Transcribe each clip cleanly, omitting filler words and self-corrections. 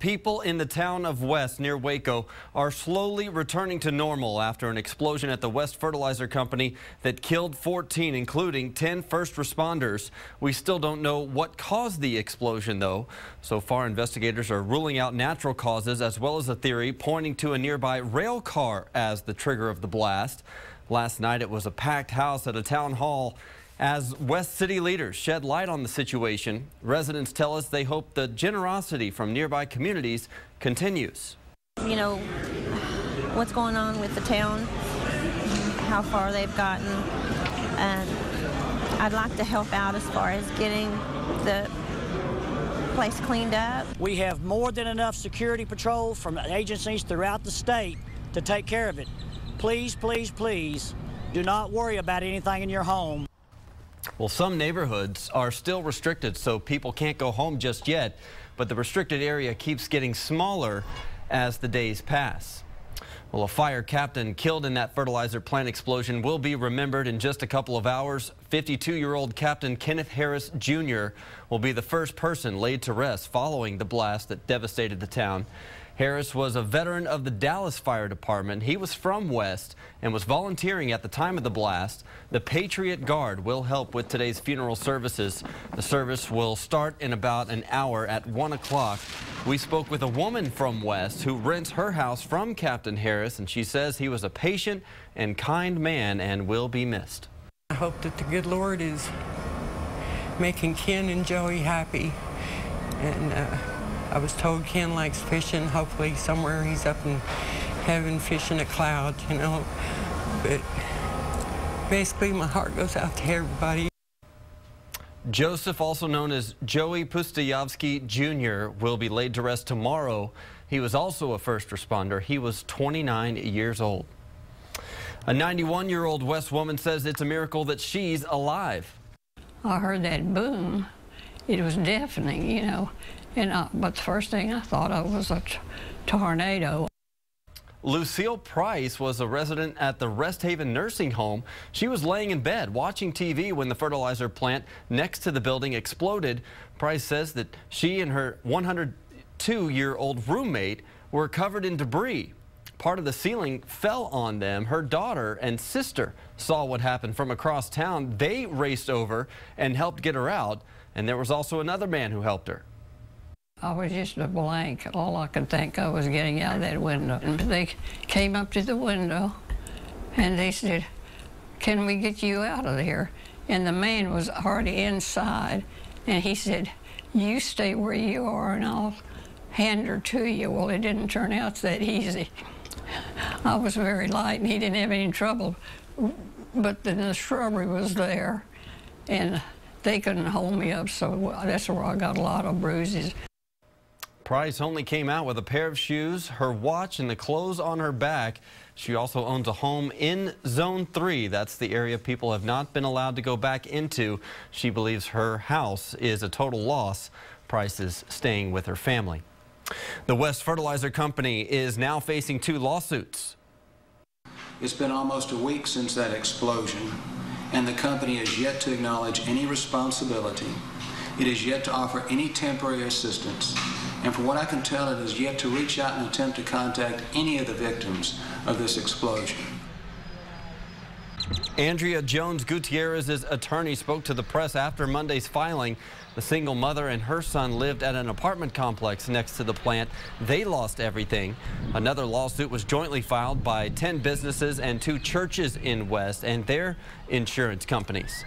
people in the town of West near Waco are slowly returning to normal after an explosion at the West Fertilizer Company that killed 14, including 10 first responders. We still don't know what caused the explosion, though. So far, investigators are ruling out natural causes as well as a theory pointing to a nearby rail car as the trigger of the blast. Last night, it was a packed house at a town hall. As West City leaders shed light on the situation, residents tell us they hope the generosity from nearby communities continues. You know, what's going on with the town, how far they've gotten, and I'd like to help out as far as getting the place cleaned up. We have more than enough security patrol from agencies throughout the state to take care of it. Please, please, please do not worry about anything in your home. Well, some neighborhoods are still restricted, so people can't go home just yet, but the restricted area keeps getting smaller as the days pass. Well, a fire captain killed in that fertilizer plant explosion will be remembered in just a couple of hours. 52-year-old Captain Kenneth Harris Jr. will be the first person laid to rest following the blast that devastated the town. Harris was a veteran of the Dallas Fire Department. He was from West and was volunteering at the time of the blast. The Patriot Guard will help with today's funeral services. The service will start in about an hour at 1 o'clock. We spoke with a woman from West who rents her house from Captain Harris, and she says he was a patient and kind man and will be missed. I hope that the good Lord is making Ken and Joey happy. And I was told Ken likes fishing. Hopefully somewhere he's up in heaven fishing a cloud, you know. But basically my heart goes out to everybody. Joseph, also known as Joey Pustejovsky Jr., will be laid to rest tomorrow. He was also a first responder. He was 29 years old. A 91-year-old West woman says it's a miracle that she's alive. I heard that boom. It was deafening, you know. But the first thing I thought of was a tornado. Lucille Price was a resident at the Rest Haven nursing home. She was laying in bed watching TV when the fertilizer plant next to the building exploded. Price says that she and her 102-year-old roommate were covered in debris. Part of the ceiling fell on them. Her daughter and sister saw what happened from across town. They raced over and helped get her out, and there was also another man who helped her. I was just a blank. All I could think of was getting out of that window. And they came up to the window and they said, "Can we get you out of there?" And the man was already inside and he said, "You stay where you are and I'll hand her to you." Well, it didn't turn out that easy. I was very light and he didn't have any trouble. But then the shrubbery was there and they couldn't hold me up, so that's where I got a lot of bruises. Price only came out with a pair of shoes, her watch, and the clothes on her back. She also owns a home in Zone 3. That's the area people have not been allowed to go back into. She believes her house is a total loss. Price is staying with her family. The West Fertilizer Company is now facing 2 lawsuits. It's been almost a week since that explosion, and the company has yet to acknowledge any responsibility. It is yet to offer any temporary assistance. And from what I can tell, it has yet to reach out and attempt to contact any of the victims of this explosion. Andrea Jones Gutierrez's attorney spoke to the press after Monday's filing. The single mother and her son lived at an apartment complex next to the plant. They lost everything. Another lawsuit was jointly filed by 10 businesses and 2 churches in West and their insurance companies.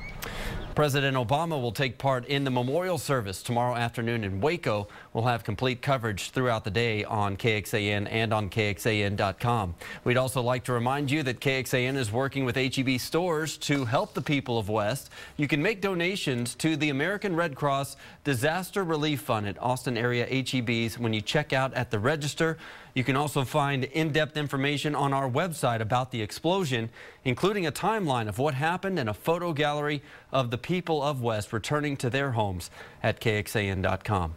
President Obama will take part in the memorial service tomorrow afternoon in Waco. We'll have complete coverage throughout the day on KXAN and on KXAN.com. We'd also like to remind you that KXAN is working with H-E-B stores to help the people of West. You can make donations to the American Red Cross Disaster Relief Fund at Austin area H-E-Bs when you check out at the register. You can also find in-depth information on our website about the explosion, including a timeline of what happened and a photo gallery of the people of West returning to their homes at KXAN.com.